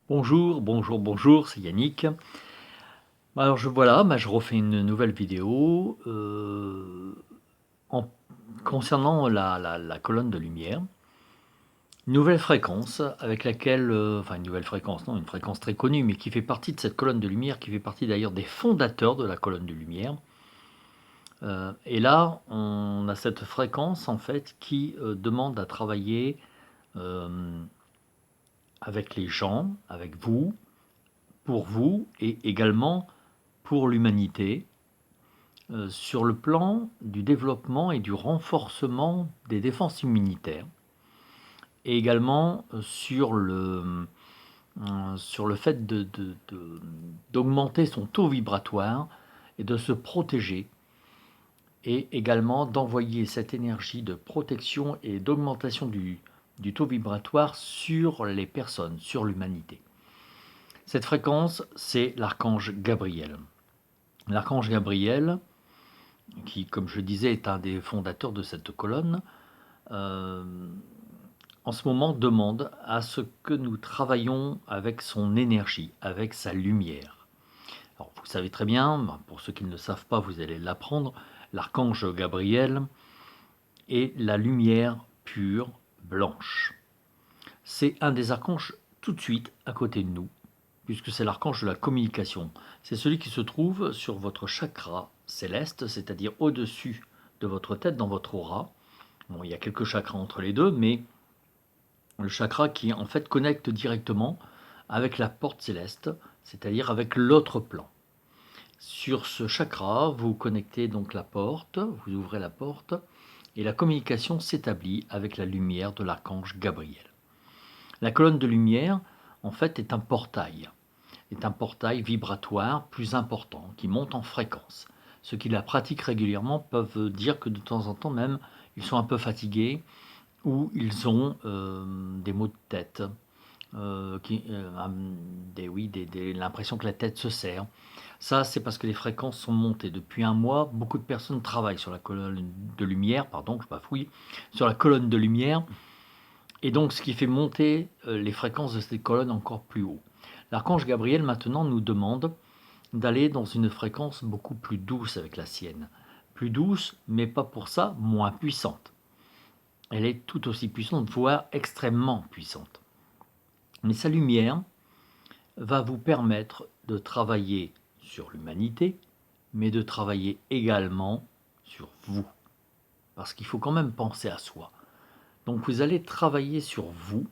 Bonjour, bonjour, bonjour, c'est Yannick. Alors je refais une nouvelle vidéo, en concernant la colonne de lumière. Une nouvelle fréquence avec laquelle, enfin une nouvelle fréquence, non, une fréquence très connue, mais qui fait partie de cette colonne de lumière, qui fait partie d'ailleurs des fondateurs de la colonne de lumière. Et là, on a cette fréquence en fait qui, demande à travailler, hem, avec les gens, avec vous et également pour l'humanité, sur le plan du développement et du renforcement des défenses immunitaires et également, sur le fait d'augmenter son taux vibratoire et de se protéger et également d'envoyer cette énergie de protection et d'augmentation du taux vibratoire sur les personnes, sur l'humanité. Cette fréquence, c'est l'archange Gabriel. L'archange Gabriel, qui, comme je disais, est un des fondateurs de cette colonne, euh, en ce moment demande à ce que nous travaillions avec son énergie, avec sa lumière. Alors, vous savez très bien, pour ceux qui ne le savent pas, vous allez l'apprendre, l'archange Gabriel est la lumière pure, blanche. C'est un des archanges tout de suite à côté de nous, puisque c'est l'archange de la communication. C'est celui qui se trouve sur votre chakra céleste, c'est-à-dire au-dessus de votre tête, dans votre aura. Bon, il y a quelques chakras entre les deux, mais le chakra qui en fait connecte directement avec la porte céleste, c'est-à-dire avec l'autre plan. Sur ce chakra, vous connectez donc la porte, vous ouvrez la porte, et la communication s'établit avec la lumière de l'archange Gabriel. La colonne de lumière, en fait, est un portail vibratoire plus important, qui monte en fréquence. Ceux qui la pratiquent régulièrement peuvent dire que de temps en temps même, ils sont un peu fatigués ou ils ont des maux de tête, l'impression que la tête se serre. Ça, c'est parce que les fréquences sont montées. Depuis un mois, beaucoup de personnes travaillent sur la colonne de lumière, pardon, je bafouille, sur la colonne de lumière, et donc ce qui fait monter les fréquences de cette colonne encore plus haut. L'archange Gabriel maintenant nous demande d'aller dans une fréquence beaucoup plus douce avec la sienne. Plus douce, mais pas pour ça moins puissante. Elle est tout aussi puissante, voire extrêmement puissante. Mais sa lumière va vous permettre de travailler sur l'humanité, mais de travailler également sur vous. Parce qu'il faut quand même penser à soi. Donc vous allez travailler sur vous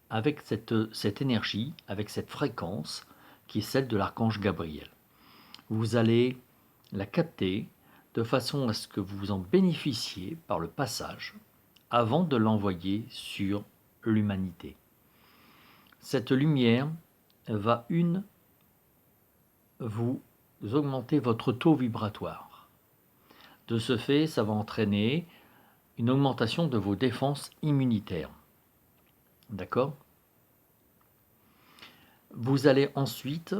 avec cette énergie, avec cette fréquence qui est celle de l'archange Gabriel. Vous allez la capter de façon à ce que vous en bénéficiez par le passage avant de l'envoyer sur l'humanité. Cette lumière va vous augmenter votre taux vibratoire. De ce fait, ça va entraîner une augmentation de vos défenses immunitaires. D'accord? Vous allez ensuite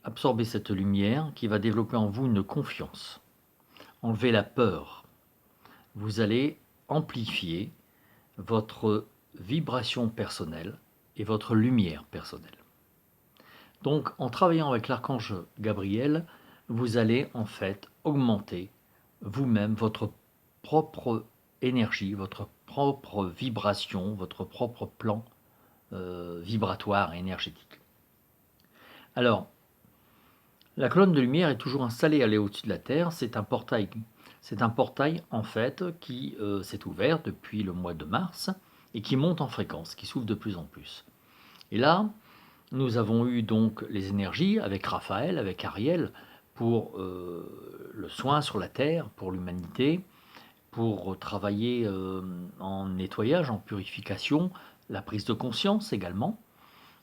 absorber cette lumière qui va développer en vous une confiance, enlever la peur. Vous allez amplifier votre vibration personnelle et votre lumière personnelle. Donc, en travaillant avec l'archange Gabriel, vous allez en fait augmenter vous-même votre propre énergie, votre propre vibration, votre propre plan vibratoire et énergétique. Alors, la colonne de lumière est toujours installée à au-dessus de la Terre. C'est un portail en fait qui s'est ouvert depuis le mois de mars et qui monte en fréquence, qui s'ouvre de plus en plus. Et là, nous avons eu donc les énergies avec Raphaël, avec Ariel, pour le soin sur la Terre, pour l'humanité, pour travailler en nettoyage, en purification, la prise de conscience également.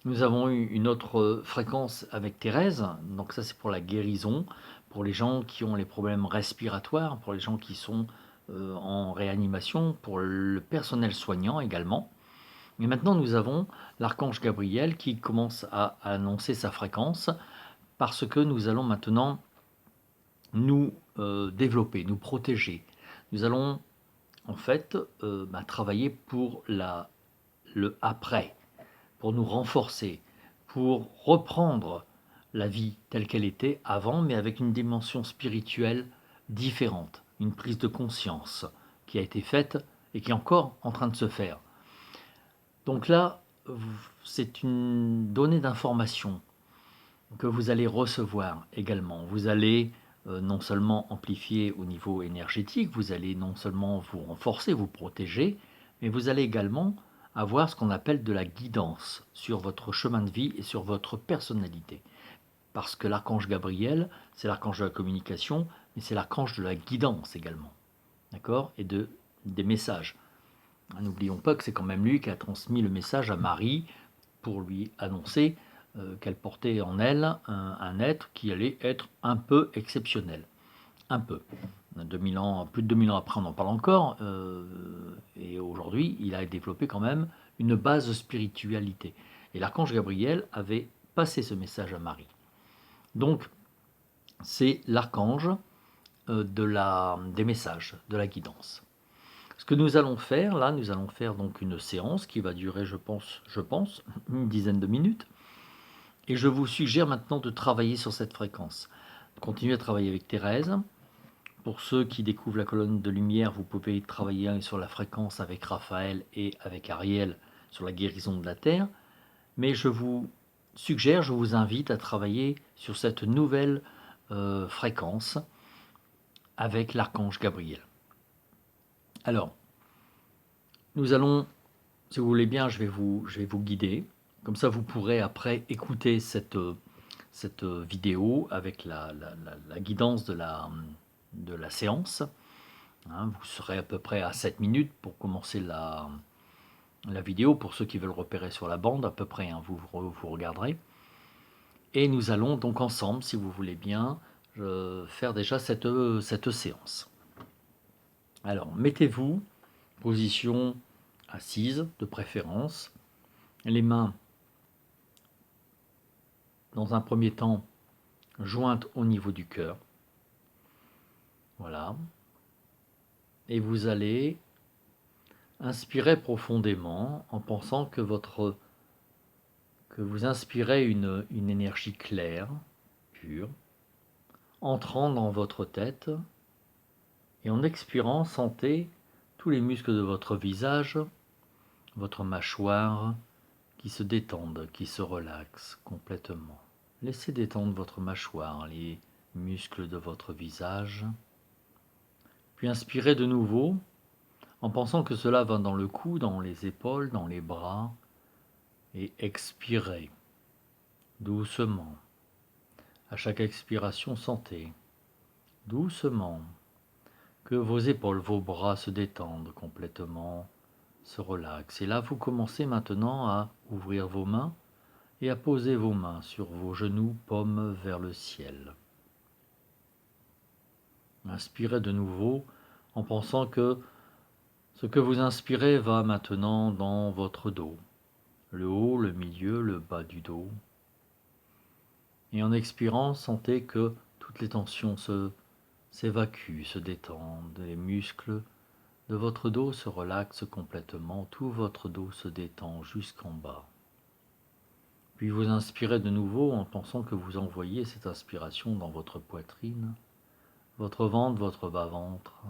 Nous avons eu une autre fréquence avec Thérèse, donc ça c'est pour la guérison, pour les gens qui ont les problèmes respiratoires, pour les gens qui sont en réanimation, pour le personnel soignant également. Mais maintenant nous avons l'archange Gabriel qui commence à annoncer sa fréquence parce que nous allons maintenant nous développer, nous protéger. Nous allons en fait travailler pour le après. pour nous renforcer, pour reprendre la vie telle qu'elle était avant, mais avec une dimension spirituelle différente, une prise de conscience qui a été faite et qui est encore en train de se faire. Donc là, c'est une donnée d'information que vous allez recevoir également. Vous allez non seulement amplifier au niveau énergétique, vous allez non seulement vous renforcer, vous protéger, mais vous allez également avoir ce qu'on appelle de la guidance sur votre chemin de vie et sur votre personnalité. Parce que l'archange Gabriel, c'est l'archange de la communication, mais c'est l'archange de la guidance également. D'accord? Et des messages. N'oublions pas que c'est quand même lui qui a transmis le message à Marie pour lui annoncer qu'elle portait en elle un être qui allait être un peu exceptionnel. Un peu. 2000 ans, plus de 2000 ans après, on en parle encore. Et aujourd'hui, il a développé quand même une base de spiritualité. Et l'archange Gabriel avait passé ce message à Marie. Donc, c'est l'archange des messages, de la guidance. Ce que nous allons faire, là, nous allons faire donc une séance qui va durer, je pense, une dizaine de minutes. Et je vous suggère maintenant de travailler sur cette fréquence. Continuez à travailler avec Thérèse. Pour ceux qui découvrent la colonne de lumière, vous pouvez travailler sur la fréquence avec Raphaël et avec Ariel sur la guérison de la Terre. Mais je vous suggère, je vous invite à travailler sur cette nouvelle fréquence avec l'archange Gabriel. Alors, nous allons, si vous voulez bien, je vais vous guider. Comme ça, vous pourrez après écouter cette vidéo avec la guidance de la séance. Hein, vous serez à peu près à 7 minutes pour commencer la vidéo. Pour ceux qui veulent repérer sur la bande, à peu près, hein, vous regarderez. Et nous allons donc ensemble, si vous voulez bien, faire déjà cette séance. Alors, mettez-vous, position assise de préférence, les mains dans un premier temps jointes au niveau du cœur. Voilà. Et vous allez inspirer profondément en pensant que vous inspirez une énergie claire, pure, entrant dans votre tête, et en expirant, sentez tous les muscles de votre visage, votre mâchoire, qui se détendent, qui se relaxent complètement. Laissez détendre votre mâchoire, les muscles de votre visage, puis inspirez de nouveau, en pensant que cela va dans le cou, dans les épaules, dans les bras, et expirez doucement. À chaque expiration, sentez doucement que vos épaules, vos bras se détendent complètement, se relaxent. Et là, vous commencez maintenant à ouvrir vos mains et à poser vos mains sur vos genoux, paumes vers le ciel. Inspirez de nouveau en pensant que ce que vous inspirez va maintenant dans votre dos, le haut, le milieu, le bas du dos. Et en expirant, sentez que toutes les tensions s'évacuent, se détendent, les muscles de votre dos se relaxent complètement, tout votre dos se détend jusqu'en bas. Puis vous inspirez de nouveau en pensant que vous envoyez cette inspiration dans votre poitrine, votre ventre, votre bas-ventre.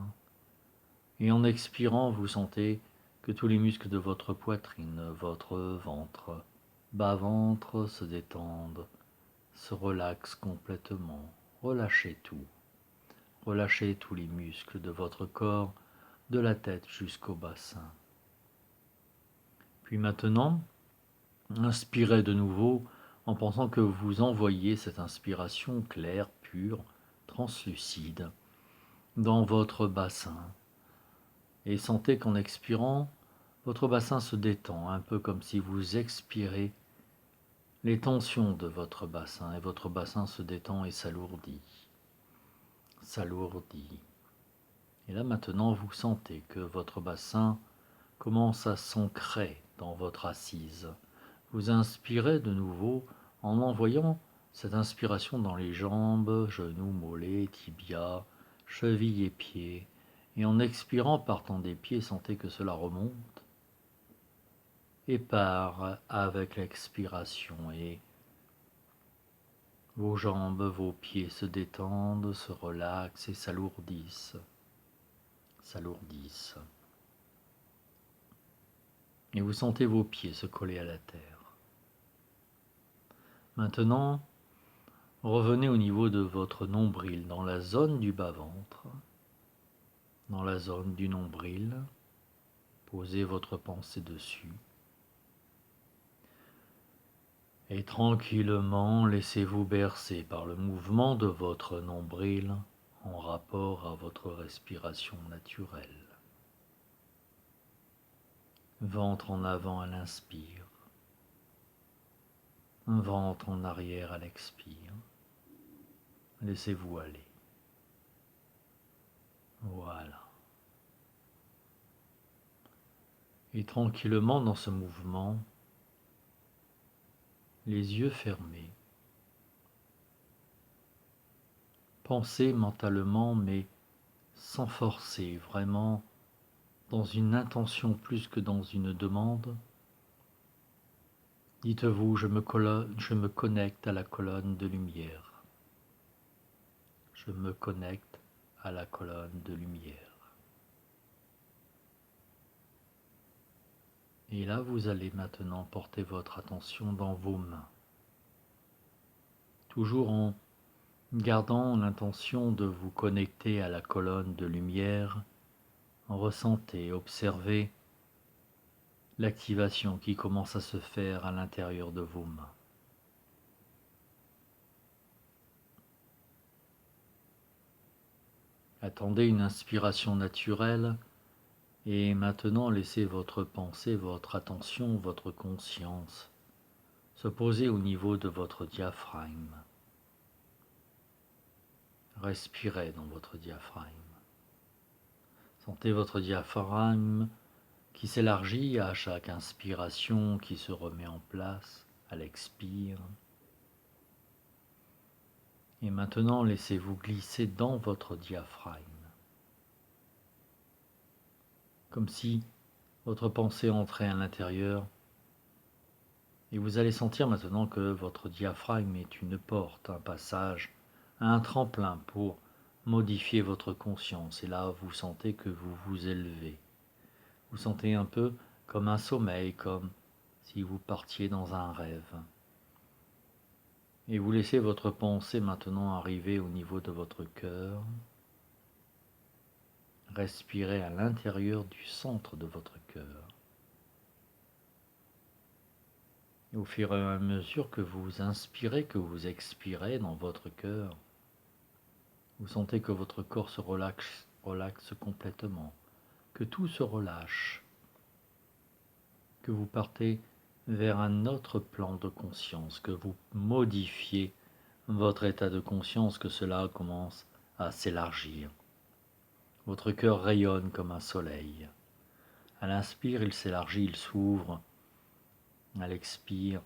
Et en expirant, vous sentez que tous les muscles de votre poitrine, votre ventre, bas-ventre se détendent, se relaxent complètement. Relâchez tout. Relâchez tous les muscles de votre corps, de la tête jusqu'au bassin. Puis maintenant, inspirez de nouveau en pensant que vous envoyez cette inspiration claire, pure, translucide dans votre bassin. Et sentez qu'en expirant, votre bassin se détend, un peu comme si vous expirez les tensions de votre bassin, et votre bassin se détend et s'alourdit. S'alourdit. Et là maintenant, vous sentez que votre bassin commence à s'ancrer dans votre assise. Vous inspirez de nouveau en envoyant cette inspiration dans les jambes, genoux, mollets, tibias, chevilles et pieds. Et en expirant, partant des pieds, sentez que cela remonte et part avec l'expiration, et vos jambes, vos pieds se détendent, se relaxent et s'alourdissent. Et vous sentez vos pieds se coller à la terre. Maintenant, revenez au niveau de votre nombril, dans la zone du bas-ventre, dans la zone du nombril. Posez votre pensée dessus. Et tranquillement, laissez-vous bercer par le mouvement de votre nombril en rapport à votre respiration naturelle. Ventre en avant à l'inspire, un ventre en arrière à l'expire. Laissez-vous aller. Voilà. Et tranquillement dans ce mouvement, les yeux fermés, pensez mentalement mais sans forcer, vraiment dans une intention plus que dans une demande. Dites-vous, je me connecte à la colonne de lumière. Je me connecte à la colonne de lumière. Et là, vous allez maintenant porter votre attention dans vos mains, toujours en gardant l'intention de vous connecter à la colonne de lumière. Ressentez, observez l'activation qui commence à se faire à l'intérieur de vos mains. Attendez une inspiration naturelle et maintenant laissez votre pensée, votre attention, votre conscience se poser au niveau de votre diaphragme. Respirez dans votre diaphragme. Sentez votre diaphragme qui s'élargit à chaque inspiration, qui se remet en place à l'expire. Et maintenant, laissez-vous glisser dans votre diaphragme, comme si votre pensée entrait à l'intérieur. Et vous allez sentir maintenant que votre diaphragme est une porte, un passage, un tremplin pour modifier votre conscience. Et là, vous sentez que vous vous élevez. Vous sentez un peu comme un sommeil, comme si vous partiez dans un rêve. Et vous laissez votre pensée maintenant arriver au niveau de votre cœur. Respirez à l'intérieur du centre de votre cœur. Et au fur et à mesure que vous inspirez, que vous expirez dans votre cœur, vous sentez que votre corps se relaxe complètement, que tout se relâche, que vous partez vers un autre plan de conscience, que vous modifiez votre état de conscience, que cela commence à s'élargir. Votre cœur rayonne comme un soleil. À l'inspire, il s'élargit, il s'ouvre. À l'expire,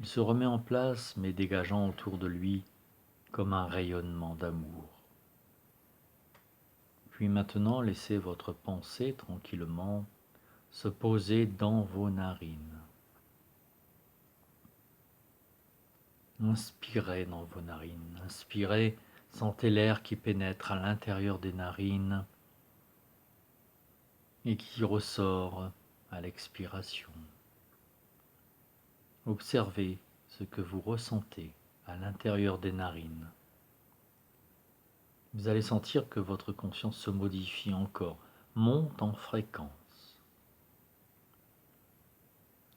il se remet en place, mais dégageant autour de lui comme un rayonnement d'amour. Puis maintenant, laissez votre pensée tranquillement se poser dans vos narines. Inspirez dans vos narines. Inspirez, sentez l'air qui pénètre à l'intérieur des narines et qui ressort à l'expiration. Observez ce que vous ressentez à l'intérieur des narines. Vous allez sentir que votre conscience se modifie encore, monte en fréquence.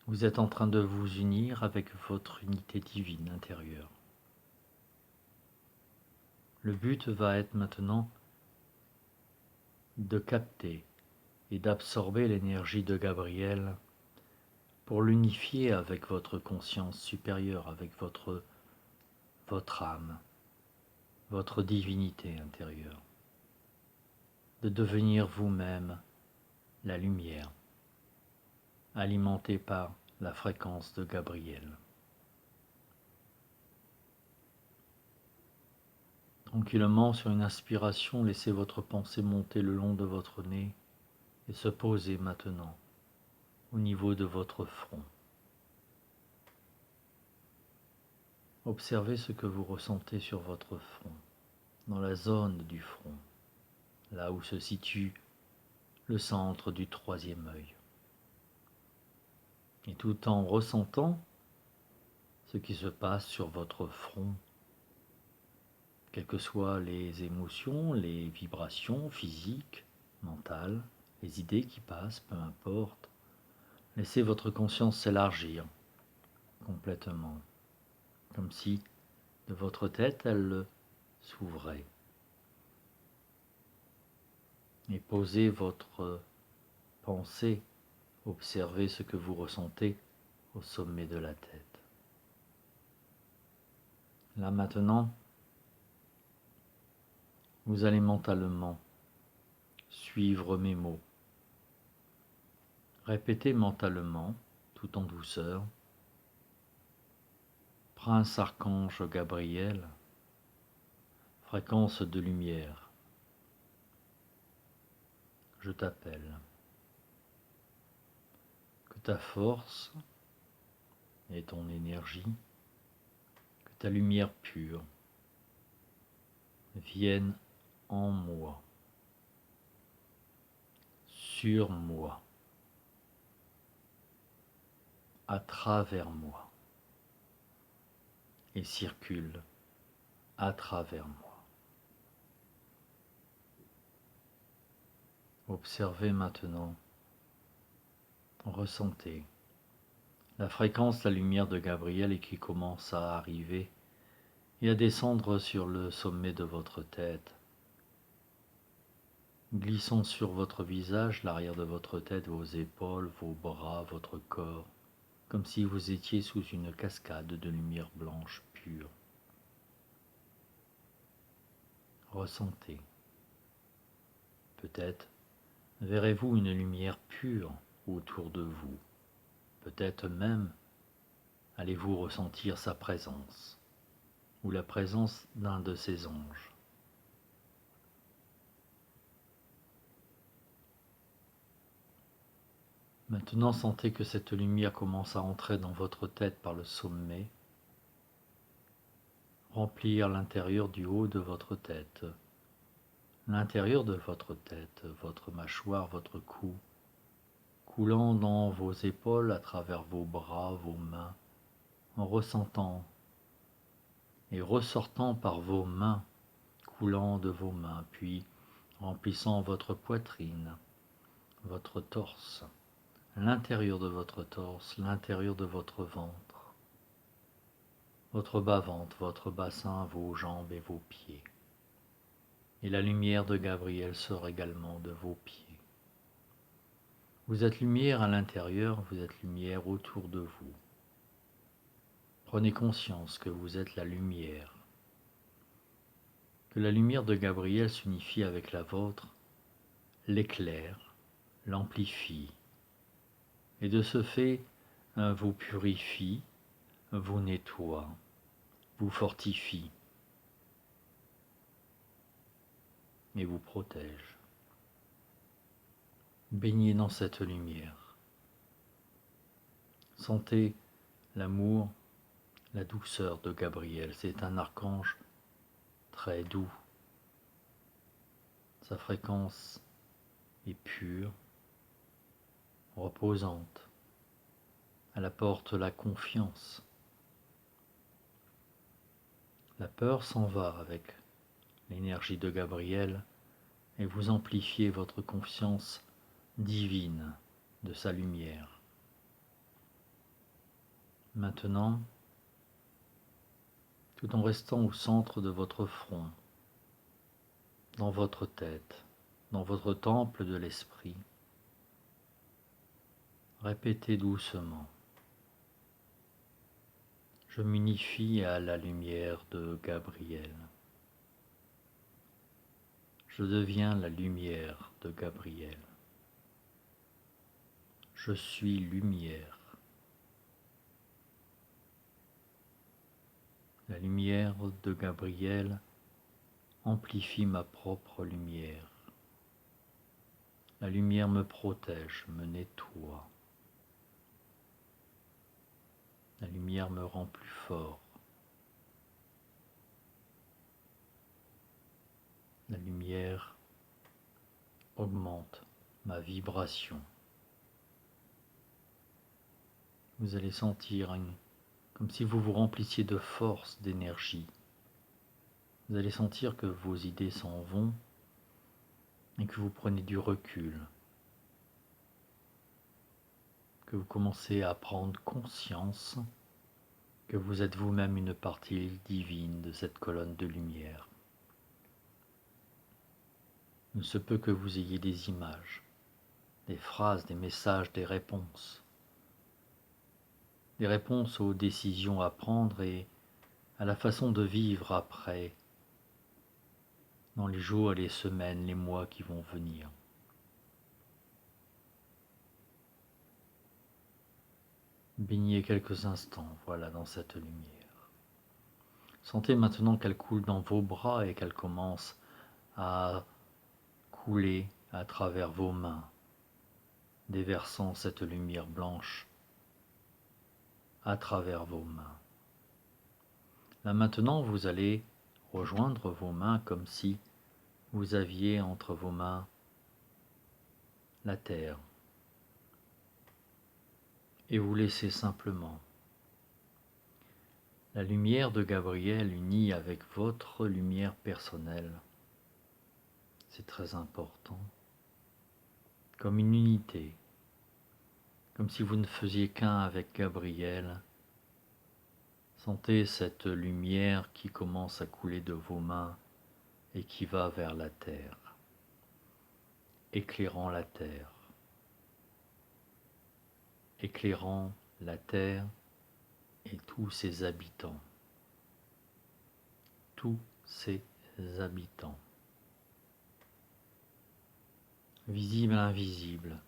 Vous êtes en train de vous unir avec votre unité divine intérieure. Le but va être maintenant de capter et d'absorber l'énergie de Gabriel pour l'unifier avec votre conscience supérieure, avec votre âme, votre divinité intérieure, de devenir vous-même la lumière, alimentée par la fréquence de Gabriel. Tranquillement, sur une inspiration, laissez votre pensée monter le long de votre nez et se poser maintenant au niveau de votre front. Observez ce que vous ressentez sur votre front, dans la zone du front, là où se situe le centre du troisième œil. Et tout en ressentant ce qui se passe sur votre front, quelles que soient les émotions, les vibrations physiques, mentales, les idées qui passent, peu importe, laissez votre conscience s'élargir complètement, comme si de votre tête elle s'ouvrait. Et posez votre pensée, observez ce que vous ressentez au sommet de la tête. Là maintenant, vous allez mentalement suivre mes mots. Répétez mentalement, tout en douceur, Prince Archange Gabriel, fréquence de lumière, je t'appelle. Que ta force et ton énergie, que ta lumière pure viennent en moi, sur moi, à travers moi, et circulent à travers moi. Observez maintenant, ressentez la fréquence, la lumière de Gabriel et qui commence à arriver et à descendre sur le sommet de votre tête, glissant sur votre visage, l'arrière de votre tête, vos épaules, vos bras, votre corps, comme si vous étiez sous une cascade de lumière blanche pure. Ressentez. Peut-être verrez-vous une lumière pure autour de vous. Peut-être même allez-vous ressentir sa présence ou la présence d'un de ses anges. Maintenant, sentez que cette lumière commence à entrer dans votre tête par le sommet, remplir l'intérieur du haut de votre tête, l'intérieur de votre tête, votre mâchoire, votre cou, coulant dans vos épaules, à travers vos bras, vos mains, en ressentant et ressortant par vos mains, coulant de vos mains, puis remplissant votre poitrine, votre torse, l'intérieur de votre torse, l'intérieur de votre ventre, votre bas-ventre, votre bassin, vos jambes et vos pieds. Et la lumière de Gabriel sort également de vos pieds. Vous êtes lumière à l'intérieur, vous êtes lumière autour de vous. Prenez conscience que vous êtes la lumière, que la lumière de Gabriel s'unifie avec la vôtre, l'éclaire, l'amplifie, et de ce fait vous purifie, vous nettoie, vous fortifie et vous protège. Baignez dans cette lumière. Sentez l'amour, la douceur de Gabriel. C'est un archange très doux. Sa fréquence est pure, reposante. Elle apporte la confiance. La peur s'en va avec l'énergie de Gabriel et vous amplifiez votre confiance divine de sa lumière. Maintenant, tout en restant au centre de votre front, dans votre tête, dans votre temple de l'esprit, répétez doucement. Je m'unifie à la lumière de Gabriel. Je deviens la lumière de Gabriel. Je suis lumière. La lumière de Gabriel amplifie ma propre lumière. La lumière me protège, me nettoie. La lumière me rend plus fort. La lumière augmente ma vibration. Vous allez sentir comme si vous vous remplissiez de force, d'énergie. Vous allez sentir que vos idées s'en vont et que vous prenez du recul, que vous commencez à prendre conscience que vous êtes vous-même une partie divine de cette colonne de lumière. Il se peut que vous ayez des images, des phrases, des messages, des réponses aux décisions à prendre et à la façon de vivre après, dans les jours, les semaines, les mois qui vont venir. Baignez quelques instants, voilà, dans cette lumière. Sentez maintenant qu'elle coule dans vos bras et qu'elle commence à couler à travers vos mains, déversant cette lumière blanche à travers vos mains. Là maintenant, vous allez rejoindre vos mains comme si vous aviez entre vos mains la terre et vous laissez simplement la lumière de Gabriel unie avec votre lumière personnelle. C'est très important, comme une unité, comme si vous ne faisiez qu'un avec Gabriel. Sentez cette lumière qui commence à couler de vos mains et qui va vers la terre, éclairant la terre, éclairant la terre et tous ses habitants, tous ses habitants, visible, invisible,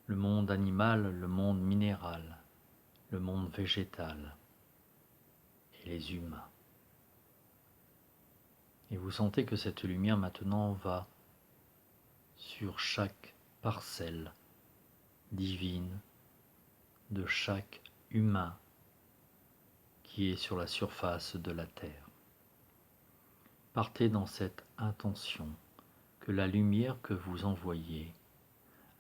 le monde animal, le monde minéral, le monde végétal et les humains. Et vous sentez que cette lumière maintenant va sur chaque parcelle divine de chaque humain qui est sur la surface de la terre. Partez dans cette intention que la lumière que vous envoyez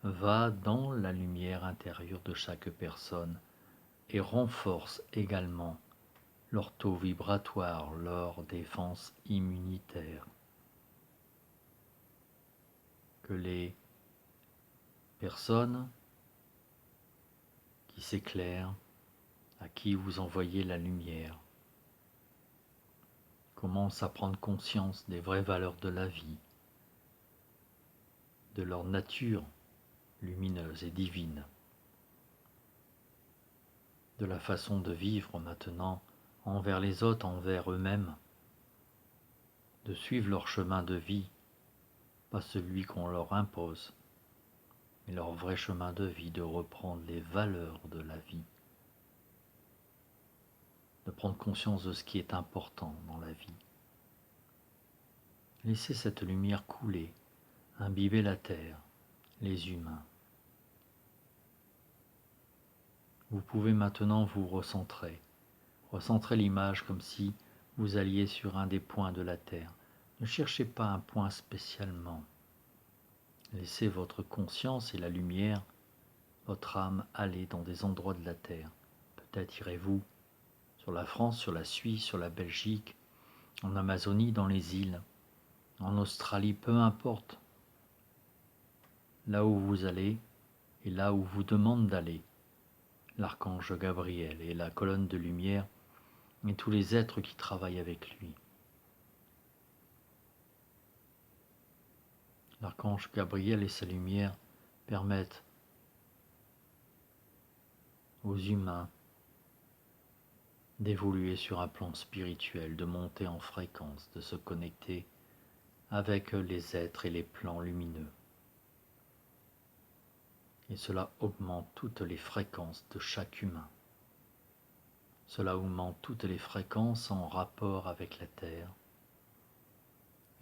va dans la lumière intérieure de chaque personne et renforce également leur taux vibratoire, leur défense immunitaire. Que les personnes qui s'éclairent, à qui vous envoyez la lumière, commencent à prendre conscience des vraies valeurs de la vie, de leur nature lumineuse et divine, de la façon de vivre maintenant envers les autres, envers eux-mêmes, de suivre leur chemin de vie, pas celui qu'on leur impose, mais leur vrai chemin de vie, de reprendre les valeurs de la vie, de prendre conscience de ce qui est important dans la vie. Laissez cette lumière couler, imbiber la terre, les humains. Vous pouvez maintenant vous recentrer l'image comme si vous alliez sur un des points de la terre. Ne cherchez pas un point spécialement. Laissez votre conscience et la lumière, votre âme aller dans des endroits de la terre. Peut-être irez-vous sur la France, sur la Suisse, sur la Belgique, en Amazonie, dans les îles, en Australie, peu importe. Là où vous allez et là où vous demande d'aller, l'archange Gabriel et la colonne de lumière et tous les êtres qui travaillent avec lui. L'archange Gabriel et sa lumière permettent aux humains d'évoluer sur un plan spirituel, de monter en fréquence, de se connecter avec les êtres et les plans lumineux. Et cela augmente toutes les fréquences de chaque humain. Cela augmente toutes les fréquences en rapport avec la Terre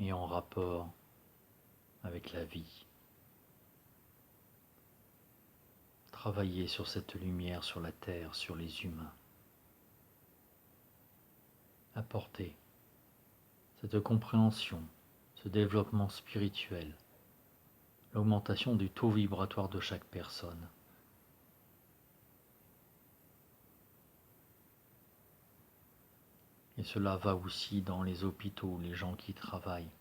et en rapport avec la vie. travailler sur cette lumière, sur la terre, sur les humains. Apporter cette compréhension, ce développement spirituel, l'augmentation du taux vibratoire de chaque personne. Et cela va aussi dans les hôpitaux, les gens qui travaillent.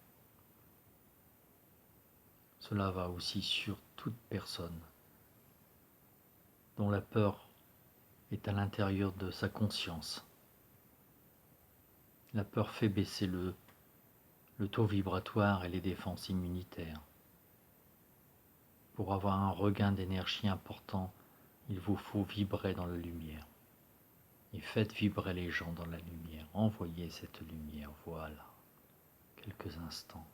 Cela va aussi sur toute personne dont la peur est à l'intérieur de sa conscience. La peur fait baisser le taux vibratoire et les défenses immunitaires. Pour avoir un regain d'énergie important, il vous faut vibrer dans la lumière. Et faites vibrer les gens dans la lumière. Envoyez cette lumière, voilà. Quelques instants.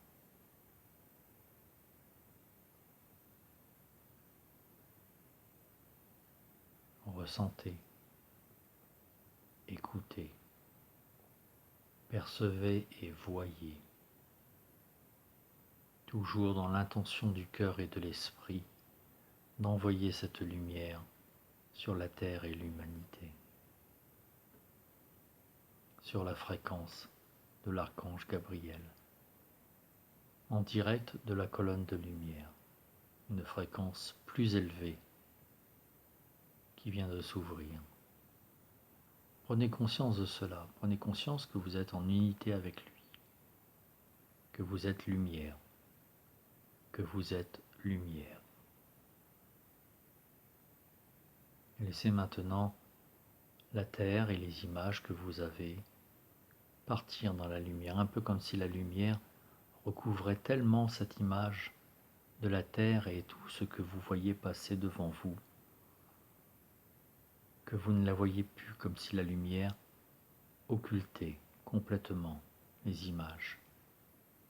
Ressentez, écoutez, percevez et voyez. Toujours dans l'intention du cœur et de l'esprit, d'envoyer cette lumière sur la terre et l'humanité, sur la fréquence de l'archange Gabriel, en direct de la colonne de lumière, une fréquence plus élevée qui vient de s'ouvrir. Prenez conscience de cela, prenez conscience que vous êtes en unité avec lui, que vous êtes lumière, que vous êtes lumière. Laissez maintenant la terre et les images que vous avez partir dans la lumière, un peu comme si la lumière recouvrait tellement cette image de la terre et tout ce que vous voyez passer devant vous, que vous ne la voyez plus, comme si la lumière occultait complètement les images.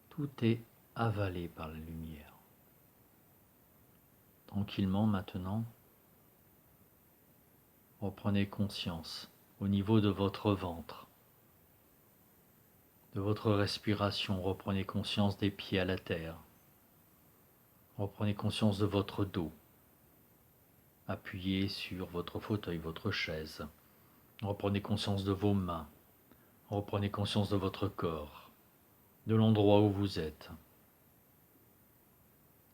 Tout est avalé par la lumière. Tranquillement maintenant, reprenez conscience au niveau de votre ventre, de votre respiration. Reprenez conscience des pieds à la terre. Reprenez conscience de votre dos. Appuyez sur votre fauteuil, votre chaise. Reprenez conscience de vos mains. Reprenez conscience de votre corps, de l'endroit où vous êtes.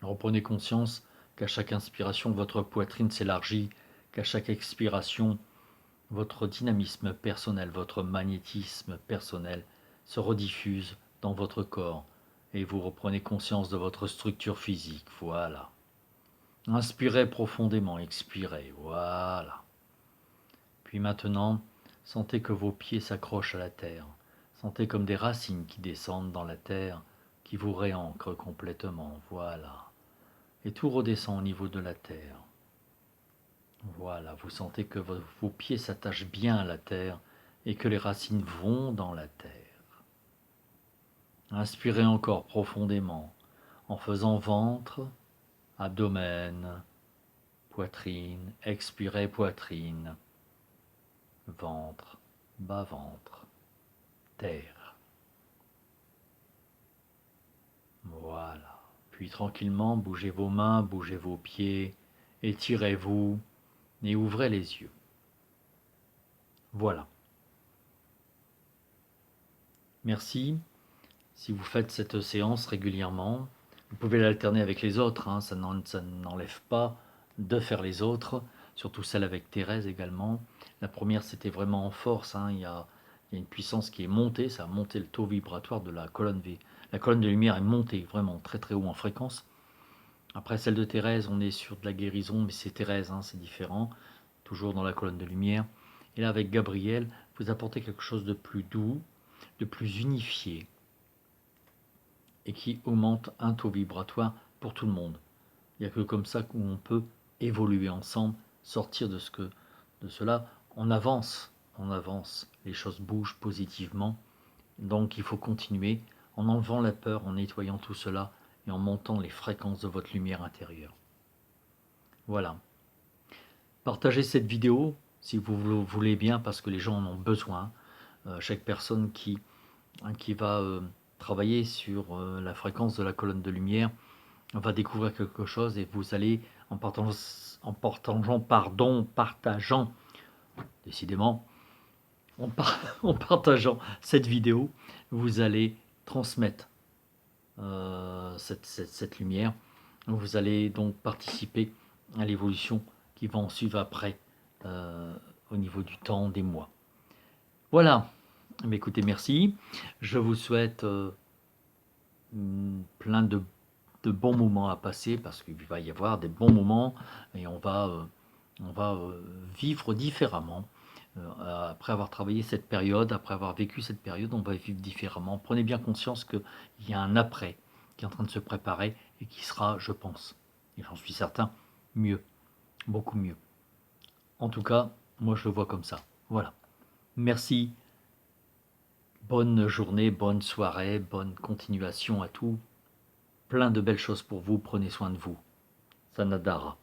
Reprenez conscience qu'à chaque inspiration, votre poitrine s'élargit, qu'à chaque expiration, votre dynamisme personnel, votre magnétisme personnel se rediffuse dans votre corps et vous reprenez conscience de votre structure physique. Voilà. Inspirez profondément, expirez. Voilà. Puis maintenant, sentez que vos pieds s'accrochent à la terre. Sentez comme des racines qui descendent dans la terre, qui vous réancrent complètement. Voilà. Et tout redescend au niveau de la terre. Voilà, vous sentez que vos pieds s'attachent bien à la terre et que les racines vont dans la terre. Inspirez encore profondément en faisant ventre, abdomen, poitrine, expirez poitrine, ventre, bas-ventre, terre. Voilà. Puis tranquillement, bougez vos mains, bougez vos pieds, étirez-vous et ouvrez les yeux. Voilà. Merci. Si vous faites cette séance régulièrement, vous pouvez l'alterner avec les autres, hein, ça n'enlève pas de faire les autres, surtout celle avec Thérèse également. La première, c'était vraiment en force, hein, il y a une puissance qui est montée, ça a monté le taux vibratoire de la colonne V. La colonne de lumière est montée vraiment très très haut en fréquence. Après celle de Thérèse, on est sur de la guérison, mais c'est Thérèse, hein, c'est différent, toujours dans la colonne de lumière. Et là, avec Gabriel, vous apportez quelque chose de plus doux, de plus unifié, et qui augmente un taux vibratoire pour tout le monde. Il n'y a que comme ça qu'on peut évoluer ensemble, sortir de cela. On avance, les choses bougent positivement. Donc il faut continuer en enlevant la peur, en nettoyant tout cela et en montant les fréquences de votre lumière intérieure. Voilà. Partagez cette vidéo si vous le voulez bien parce que les gens en ont besoin. Chaque personne qui va travailler sur la fréquence de la colonne de lumière va découvrir quelque chose et vous allez partageant, décidément, en partageant cette vidéo, vous allez transmettre cette lumière. Vous allez donc participer à l'évolution qui va en suivre après au niveau du temps, des mois. Voilà. Mais écoutez, merci. Je vous souhaite plein de bons moments à passer, parce qu'il va y avoir des bons moments et on va vivre différemment. Après avoir travaillé cette période, après avoir vécu cette période, on va vivre différemment. Prenez bien conscience qu'il y a un après qui est en train de se préparer et qui sera, je pense, et j'en suis certain, mieux, beaucoup mieux. En tout cas, moi je le vois comme ça. Voilà. Merci. Bonne journée, bonne soirée, bonne continuation à tout. Plein de belles choses pour vous. Prenez soin de vous. Sanadhara.